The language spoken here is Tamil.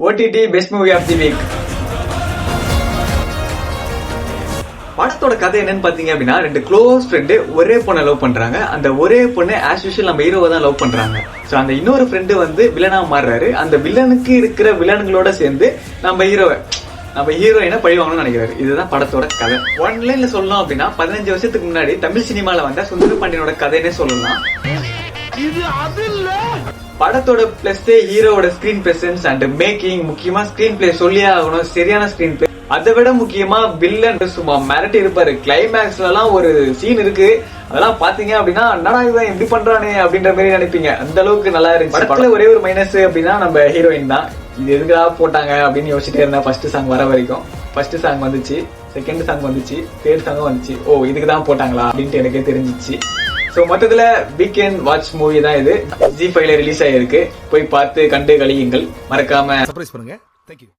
OTT best movie of the week. படத்தோட கதை என்னன்னு பாத்தீங்க அப்படின்னா, ரெண்டு க்ளோஸ் ஃப்ரெண்டு ஒரே பொண்ணை லவ் பண்றாங்க. அந்த ஒரே பொண்ணு ஆஸ் யூஷுவல் நம்ம ஹீரோவை தான் லவ் பண்றாங்க. சோ அந்த இன்னொரு ஃப்ரெண்டு வந்து வில்லனா மாறுறாரு. அந்த வில்லனுக்கு இருக்கிற வில்லன்களோட சேர்ந்து நம்ம ஹீரோயினை பழி வாங்கணும்னு நினைக்கிறாரு. இதுதான் படத்தோட கதை. ஒன் லைன்ல சொல்லணும் அப்படின்னா, 15 வருஷத்துக்கு முன்னாடி தமிழ் சினிமால வந்த சுந்தர பாண்டியனோட கதைன்னே சொல்லலாம். படத்தோட பிளஸ் ஹீரோவோட ஸ்கிரீன் பிரசன்ஸ் அண்ட் மேக்கிங், முக்கியமா ஸ்கிரீன் பிளே சொல்லியே ஆகணும். சரியான ஸ்கிரீன் பிளே. அதை விட முக்கியமா வில்லன் சும்மா மிரட்டி இருப்பாரு. கிளைமேக்ஸ்ல எல்லாம் ஒரு சீன் இருக்கு, அதெல்லாம் பாத்தீங்க அப்படின்னா என்னடா இவன் இப்படி பண்றானே அப்படின்ற மாதிரி நினைப்பீங்க. அந்த அளவுக்கு நல்லா இருந்துச்சு. படத்துல ஒரே ஒரு மைனஸ் அப்படின்னா நம்ம ஹீரோயின் தான். இது எதுக்கா போட்டாங்க அப்படின்னு யோசிச்சுட்டே இருந்தா ஃபர்ஸ்ட் சாங் வர வரைக்கும். ஃபர்ஸ்ட் சாங் வந்துச்சு, செகண்ட் சாங் வந்துச்சு, தேர்ட் சாங்கும் வந்துச்சு. ஓ இதுக்கு தான் போட்டாங்களா அப்படின்ட்டு எனக்கே தெரிஞ்சிச்சு. சோ மொத்தத்துல வீக்கெண்ட் வாட்ச் மூவி தான் இது. ZEE5ல ரிலீஸ் ஆயிருக்கு. போய் பார்த்து கண்டு கழியுங்கள். மறக்காம சர்ப்ரைஸ் பண்ணுங்க. Thank you.